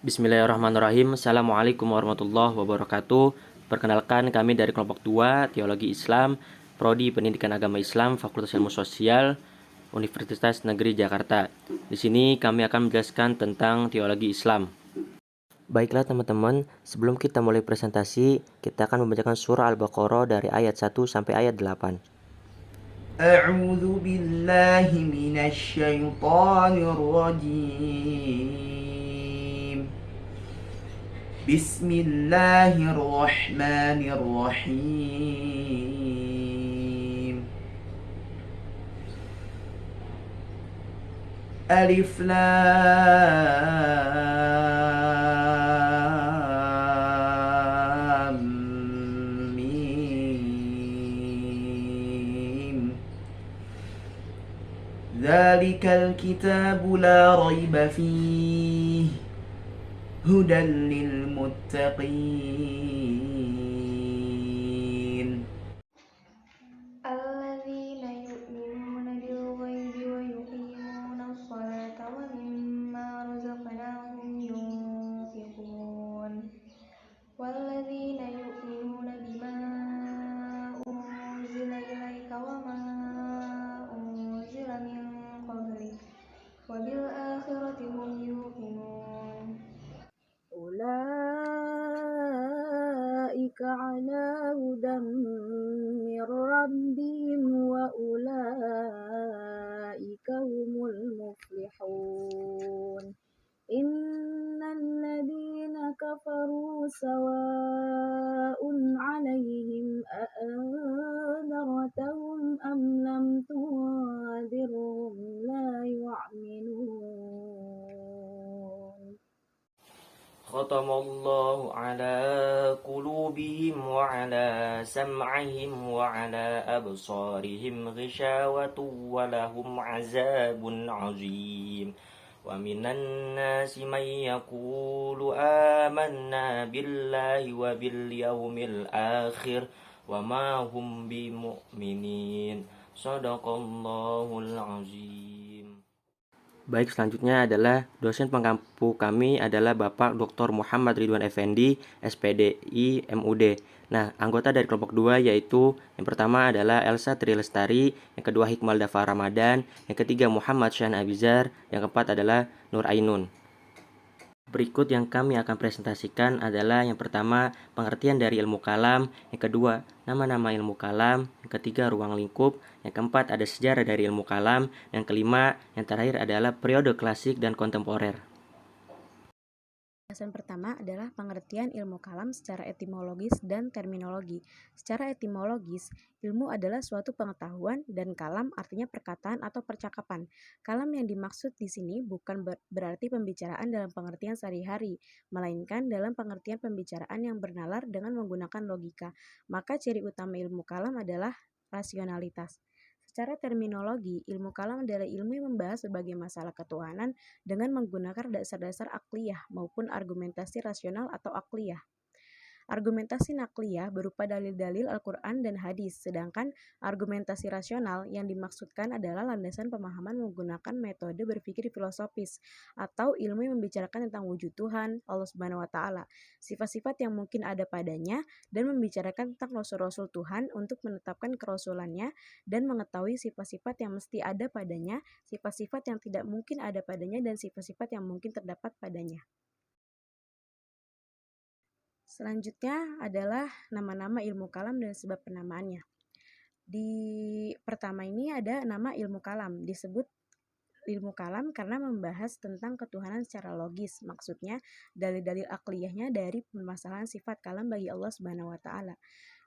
Bismillahirrahmanirrahim. Assalamualaikum warahmatullahi wabarakatuh. Perkenalkan, kami dari kelompok 2 Teologi Islam, Prodi Pendidikan Agama Islam, Fakultas Ilmu Sosial, Universitas Negeri Jakarta. Di sini kami akan menjelaskan tentang teologi Islam. Baiklah teman-teman, sebelum kita mulai presentasi, kita akan membacakan surah Al-Baqarah dari ayat 1 sampai ayat 8. أعوذ بالله من الشيطان الرجيم بسم الله الرحمن الرحيم ألف لام ميم ذلك الكتاب لا ريب فيه هدى للمتقين الذين يؤمنون بالغيب ويقيمون الصلاة ومما رزقناهم ينفقون والذين يؤمنون بما أنزل إليك وما أنزل من قبلك وبالآخرة هم يوقنون أولئك على هدى من ربهم وأولئك هم المفلحون إن الذين كفروا سواء عليهم أأنذرتهم أم لم تنذرهم لا يؤمنون Khatamallahu ala qulubihim wa ala sam'ihim wa ala absarihim ghishawatu wa lahum azabun azim. Wa minan nasi man yaqulu amanna billahi wa bil yaumil akhir wa ma hum bimu'minin. Shadaqallahul azim. Baik, selanjutnya adalah dosen pengampu kami adalah Bapak Dr. Muhammad Ridwan Effendi, SPDI MUD. Nah, anggota dari kelompok 2 yaitu yang pertama adalah Elsa Trilestari, yang kedua Hikmal Dafa Ramadan, yang ketiga Muhammad Syan Abizar, yang keempat adalah Nur Ainun. Berikut yang kami akan presentasikan adalah yang pertama pengertian dari ilmu kalam, yang kedua nama-nama ilmu kalam, yang ketiga ruang lingkup, yang keempat ada sejarah dari ilmu kalam, yang kelima yang terakhir adalah periode klasik dan kontemporer. Pembahasan pertama adalah pengertian ilmu kalam secara etimologis dan terminologi. Secara etimologis, ilmu adalah suatu pengetahuan dan kalam artinya perkataan atau percakapan. Kalam yang dimaksud di sini bukan berarti pembicaraan dalam pengertian sehari-hari, melainkan dalam pengertian pembicaraan yang bernalar dengan menggunakan logika. Maka ciri utama ilmu kalam adalah rasionalitas. Secara terminologi, ilmu kalam adalah ilmu yang membahas berbagai masalah ketuhanan dengan menggunakan dasar-dasar akliyah maupun argumentasi rasional atau akliyah. Argumentasi nakliyah berupa dalil-dalil Al-Quran dan hadis, sedangkan argumentasi rasional yang dimaksudkan adalah landasan pemahaman menggunakan metode berpikir filosofis atau ilmu yang membicarakan tentang wujud Tuhan, Allah Subhanahu wa Ta'ala, sifat-sifat yang mungkin ada padanya, dan membicarakan tentang rasul-rasul Tuhan untuk menetapkan kerasulannya dan mengetahui sifat-sifat yang mesti ada padanya, sifat-sifat yang tidak mungkin ada padanya, dan sifat-sifat yang mungkin terdapat padanya. Selanjutnya adalah nama-nama ilmu kalam dan sebab penamaannya. Di pertama ini ada nama ilmu kalam, disebut ilmu kalam karena membahas tentang ketuhanan secara logis, maksudnya dalil-dalil akliyahnya dari permasalahan sifat kalam bagi Allah Subhanahu wa Ta'ala.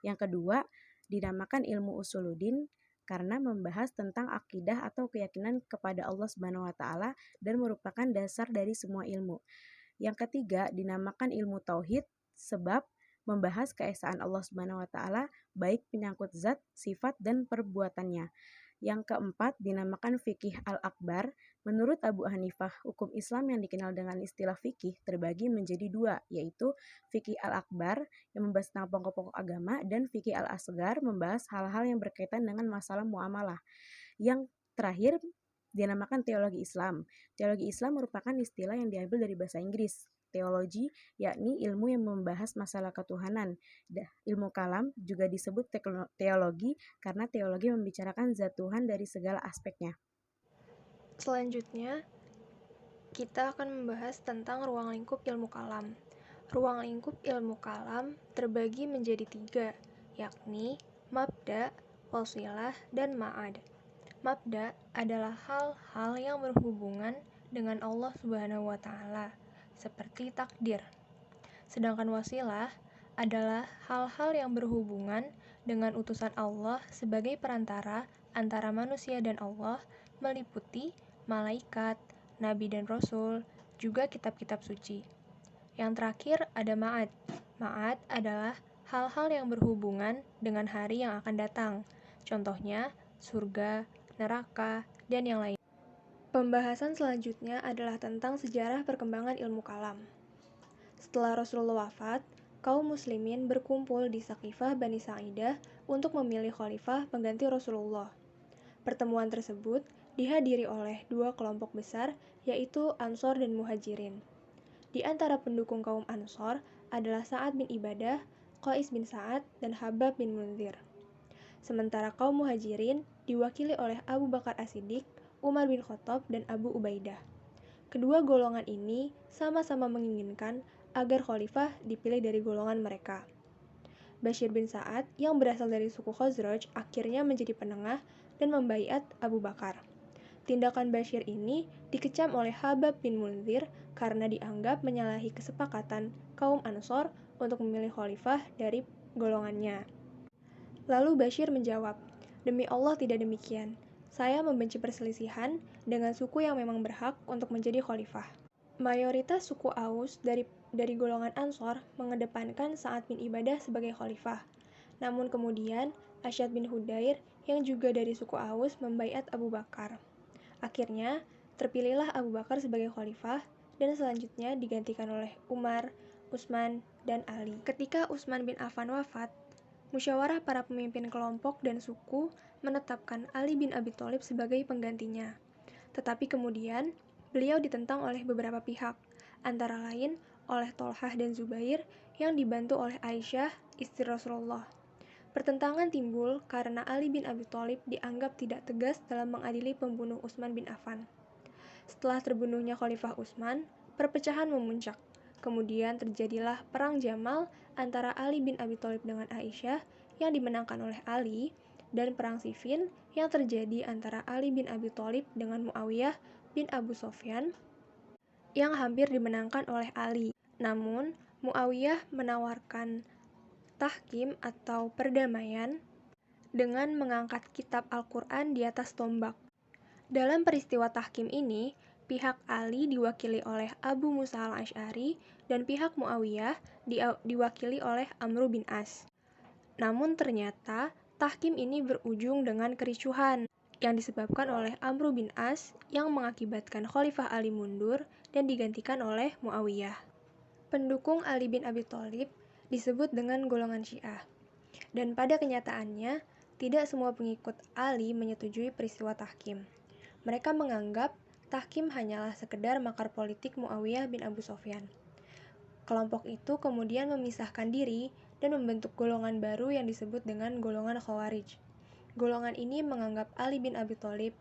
Yang kedua, dinamakan ilmu usuluddin karena membahas tentang akidah atau keyakinan kepada Allah Subhanahu wa Ta'ala dan merupakan dasar dari semua ilmu. Yang ketiga, dinamakan ilmu tauhid sebab membahas keesaan Allah Subhanahu wa Ta'ala, baik penyangkut zat, sifat, dan perbuatannya. Yang keempat, dinamakan fikih al-akbar. Menurut Abu Hanifah, hukum Islam yang dikenal dengan istilah fikih terbagi menjadi dua, yaitu fikih al-akbar yang membahas tentang pokok-pokok agama dan fikih al-asgar membahas hal-hal yang berkaitan dengan masalah muamalah. Yang terakhir, dinamakan teologi Islam. Teologi Islam merupakan istilah yang diambil dari bahasa Inggris. teologi, yakni ilmu yang membahas masalah ketuhanan. Ilmu kalam juga disebut teologi karena teologi membicarakan zat Tuhan dari segala aspeknya. Selanjutnya, kita akan membahas tentang ruang lingkup ilmu kalam. Ruang lingkup ilmu kalam terbagi menjadi 3, yakni mabda, wasilah, dan ma'ad. Mabda adalah hal-hal yang berhubungan dengan Allah Subhanahu wa Ta'ala, seperti takdir. Sedangkan wasilah adalah hal-hal yang berhubungan dengan utusan Allah sebagai perantara antara manusia dan Allah, meliputi malaikat, nabi dan rasul, juga kitab-kitab suci. Yang terakhir ada ma'ad. Ma'ad adalah hal-hal yang berhubungan dengan hari yang akan datang. Contohnya, surga, neraka, dan yang lain. Pembahasan selanjutnya adalah tentang sejarah perkembangan ilmu kalam. Setelah Rasulullah wafat, kaum muslimin berkumpul di Saqifah Bani Sa'idah untuk memilih khalifah pengganti Rasulullah. Pertemuan tersebut dihadiri oleh 2 kelompok besar, yaitu Ansor dan Muhajirin. Di antara pendukung kaum Ansor adalah Sa'ad bin Ibadah, Qais bin Sa'ad, dan Habab bin Munzir. Sementara kaum Muhajirin diwakili oleh Abu Bakar As-Siddiq, Umar bin Khattab, dan Abu Ubaidah. Kedua golongan ini sama-sama menginginkan agar khalifah dipilih dari golongan mereka. Bashir bin Sa'ad yang berasal dari suku Khazraj akhirnya menjadi penengah dan membaiat Abu Bakar. Tindakan Bashir ini dikecam oleh Habab bin Munzir karena dianggap menyalahi kesepakatan kaum Ansor untuk memilih khalifah dari golongannya. Lalu Bashir menjawab, "Demi Allah tidak demikian. Saya membenci perselisihan dengan suku yang memang berhak untuk menjadi khalifah." Mayoritas suku Aus dari golongan Ansor mengedepankan Sa'ad bin Ibadah sebagai khalifah. Namun kemudian Asyad bin Hudair yang juga dari suku Aus membaiat Abu Bakar. Akhirnya, terpilihlah Abu Bakar sebagai khalifah dan selanjutnya digantikan oleh Umar, Utsman, dan Ali. Ketika Utsman bin Affan wafat, musyawarah para pemimpin kelompok dan suku menetapkan Ali bin Abi Thalib sebagai penggantinya. Tetapi kemudian, beliau ditentang oleh beberapa pihak, antara lain oleh Tolhah dan Zubair yang dibantu oleh Aisyah, istri Rasulullah. Pertentangan timbul karena Ali bin Abi Thalib dianggap tidak tegas dalam mengadili pembunuh Utsman bin Affan. Setelah terbunuhnya Khalifah Utsman, perpecahan memuncak. Kemudian terjadilah Perang Jamal antara Ali bin Abi Thalib dengan Aisyah yang dimenangkan oleh Ali, dan Perang Siffin yang terjadi antara Ali bin Abi Thalib dengan Muawiyah bin Abu Sufyan yang hampir dimenangkan oleh Ali. Namun, Muawiyah menawarkan tahkim atau perdamaian dengan mengangkat kitab Al-Quran di atas tombak. Dalam peristiwa tahkim ini, pihak Ali diwakili oleh Abu Musa al-Asy'ari dan pihak Muawiyah diwakili oleh Amr bin As. Namun ternyata tahkim ini berujung dengan kericuhan yang disebabkan oleh Amr bin As yang mengakibatkan Khalifah Ali mundur dan digantikan oleh Muawiyah. Pendukung Ali bin Abi Thalib disebut dengan golongan Syiah. Dan pada kenyataannya, tidak semua pengikut Ali menyetujui peristiwa tahkim. Mereka menganggap tahkim hanyalah sekedar makar politik Muawiyah bin Abu Sufyan. Kelompok itu kemudian memisahkan diri dan membentuk golongan baru yang disebut dengan golongan Khawarij. Golongan ini menganggap Ali bin Abi Thalib,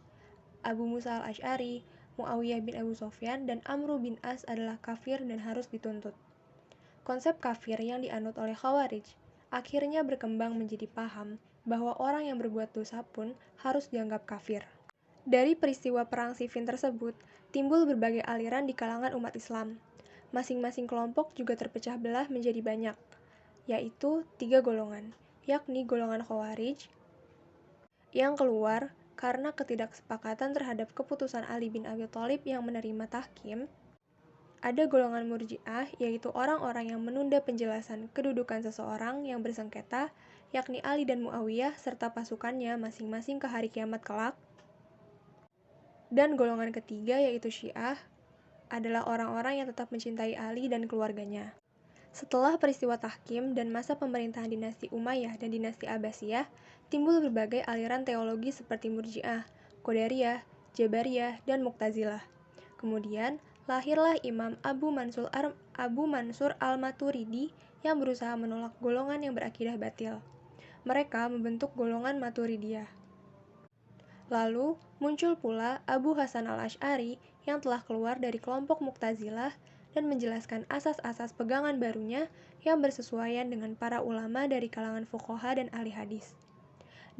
Abu Musa al-Asy'ari, Muawiyah bin Abu Sufyan, dan Amr bin As adalah kafir dan harus dituntut. Konsep kafir yang dianut oleh Khawarij akhirnya berkembang menjadi paham bahwa orang yang berbuat dosa pun harus dianggap kafir. Dari peristiwa Perang Siffin tersebut, timbul berbagai aliran di kalangan umat Islam. Masing-masing kelompok juga terpecah belah menjadi banyak, yaitu 3 golongan, yakni golongan Khawarij yang keluar karena ketidaksepakatan terhadap keputusan Ali bin Abi Thalib yang menerima tahkim. Ada golongan Murji'ah, yaitu orang-orang yang menunda penjelasan kedudukan seseorang yang bersengketa, yakni Ali dan Muawiyah serta pasukannya masing-masing ke hari kiamat kelak. Dan golongan ketiga, yaitu Syiah, adalah orang-orang yang tetap mencintai Ali dan keluarganya. Setelah peristiwa tahkim dan masa pemerintahan dinasti Umayyah dan dinasti Abbasiyah, timbul berbagai aliran teologi seperti Murji'ah, Qadariyah, Jabariyah, dan Mu'tazilah. Kemudian, lahirlah Imam Abu Mansur Al-Maturidi yang berusaha menolak golongan yang berakidah batil. Mereka membentuk golongan Maturidiyah. Lalu muncul pula Abu Hasan Al-Asy'ari yang telah keluar dari kelompok Mu'tazilah dan menjelaskan asas-asas pegangan barunya yang bersesuaian dengan para ulama dari kalangan fuqaha dan ahli hadis.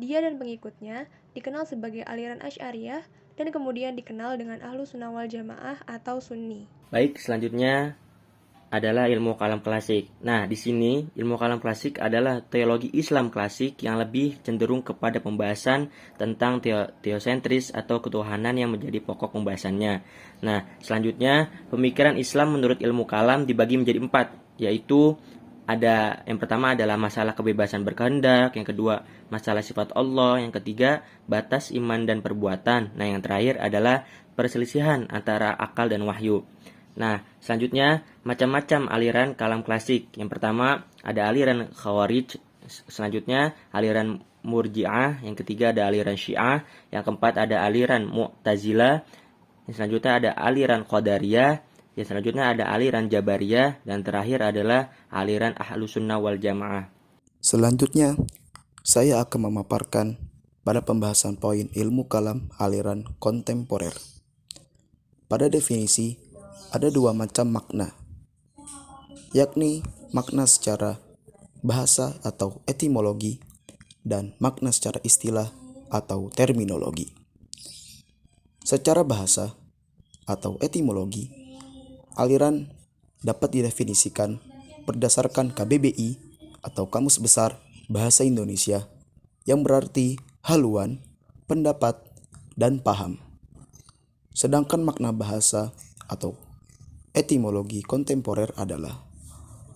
Dia dan pengikutnya dikenal sebagai aliran Asy'ariyah dan kemudian dikenal dengan Ahlus Sunnah wal Jamaah atau Sunni. Baik, selanjutnya adalah ilmu kalam klasik. Nah, di sini ilmu kalam klasik adalah teologi Islam klasik yang lebih cenderung kepada pembahasan tentang teosentris atau ketuhanan yang menjadi pokok pembahasannya. Nah, selanjutnya pemikiran Islam menurut ilmu kalam dibagi menjadi 4, yaitu ada yang pertama adalah masalah kebebasan berkehendak, yang kedua masalah sifat Allah, yang ketiga batas iman dan perbuatan. Nah, yang terakhir adalah perselisihan antara akal dan wahyu. Nah, selanjutnya macam-macam aliran kalam klasik. Yang pertama ada aliran Khawarij, selanjutnya aliran Murji'ah, yang ketiga ada aliran Syiah, yang keempat ada aliran Mu'tazilah, yang selanjutnya ada aliran Qadariyah, yang selanjutnya ada aliran Jabariyah, dan terakhir adalah aliran Ahlus Sunnah wal Jamaah. Selanjutnya, saya akan memaparkan pada pembahasan poin ilmu kalam aliran kontemporer. Pada definisi, ada 2 macam makna, yakni makna secara bahasa atau etimologi dan makna secara istilah atau terminologi. Secara bahasa atau etimologi, aliran dapat didefinisikan berdasarkan KBBI atau Kamus Besar Bahasa Indonesia yang berarti haluan, pendapat, dan paham. Sedangkan makna bahasa atau etimologi kontemporer adalah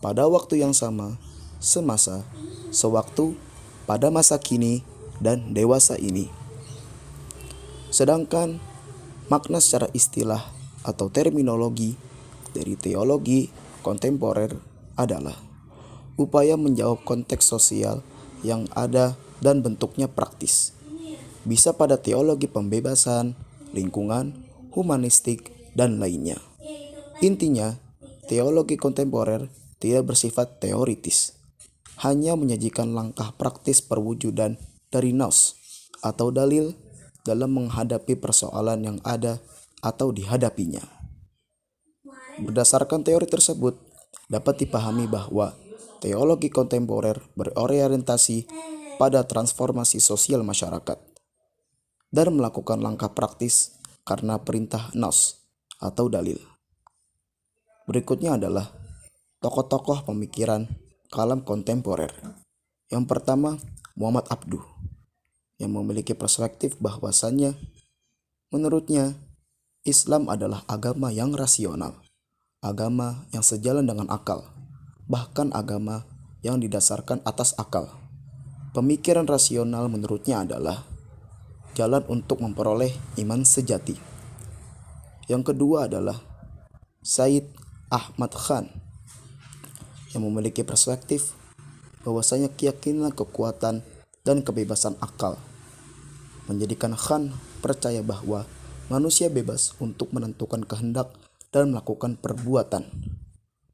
pada waktu yang sama, semasa, sewaktu, pada masa kini, dan dewasa ini. Sedangkan makna secara istilah atau terminologi dari teologi kontemporer adalah upaya menjawab konteks sosial yang ada dan bentuknya praktis. Bisa pada teologi pembebasan, lingkungan, humanistik, dan lainnya. Intinya, teologi kontemporer tidak bersifat teoritis, hanya menyajikan langkah praktis perwujudan dari naus atau dalil dalam menghadapi persoalan yang ada atau dihadapinya. Berdasarkan teori tersebut, dapat dipahami bahwa teologi kontemporer berorientasi pada transformasi sosial masyarakat dan melakukan langkah praktis karena perintah naus atau dalil. Berikutnya adalah tokoh-tokoh pemikiran kalam kontemporer. Yang pertama, Muhammad Abduh, yang memiliki perspektif bahwasannya menurutnya Islam adalah agama yang rasional, agama yang sejalan dengan akal, bahkan agama yang didasarkan atas akal. Pemikiran rasional menurutnya adalah jalan untuk memperoleh iman sejati. Yang kedua adalah Said Ahmad Khan, yang memiliki perspektif bahwasanya keyakinan, kekuatan, dan kebebasan akal menjadikan Khan percaya bahwa manusia bebas untuk menentukan kehendak dan melakukan perbuatan.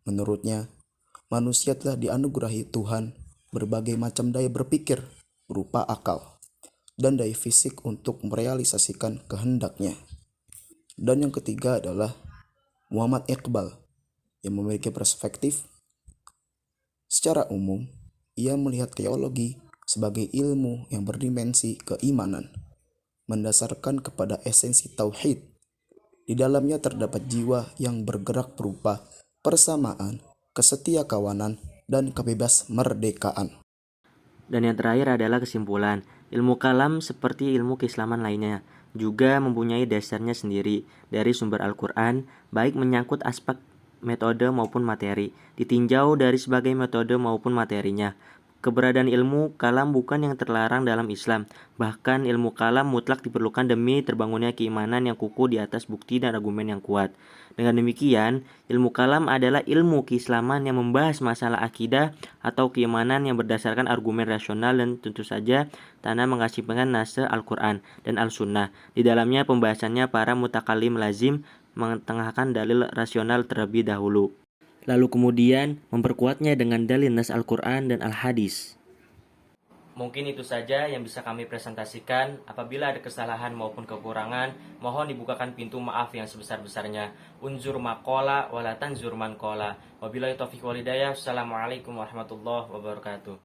Menurutnya, manusia telah dianugerahi Tuhan berbagai macam daya berpikir berupa akal dan daya fisik untuk merealisasikan kehendaknya. Dan yang ketiga adalah Muhammad Iqbal, yang memiliki perspektif secara umum, ia melihat teologi sebagai ilmu yang berdimensi keimanan, mendasarkan kepada esensi tauhid. Di dalamnya terdapat jiwa yang bergerak berupa persamaan, kesetiakawanan, dan kebebas merdekaan. Dan yang terakhir adalah kesimpulan. Ilmu kalam seperti ilmu keislaman lainnya juga mempunyai dasarnya sendiri dari sumber Al-Quran, baik menyangkut aspek metode maupun materi, ditinjau dari sebagai metode maupun materinya. Keberadaan ilmu kalam bukan yang terlarang dalam Islam, bahkan ilmu kalam mutlak diperlukan demi terbangunnya keimanan yang kukuh di atas bukti dan argumen yang kuat. Dengan demikian, ilmu kalam adalah ilmu keislaman yang membahas masalah akidah atau keimanan yang berdasarkan argumen rasional dan tentu saja tanpa mengasihkan nase Al-Quran dan Al-Sunnah. Di dalamnya pembahasannya para mutakalim lazim mengetengahkan dalil rasional terlebih dahulu. Lalu kemudian memperkuatnya dengan dalil nas Al-Quran dan Al-Hadis. Mungkin itu saja yang bisa kami presentasikan. Apabila ada kesalahan maupun kekurangan, mohon dibukakan pintu maaf yang sebesar-besarnya. Unzur maqala wala tanzur man qala. Wabillahi taufiq wal hidayah. Assalamualaikum warahmatullahi wabarakatuh.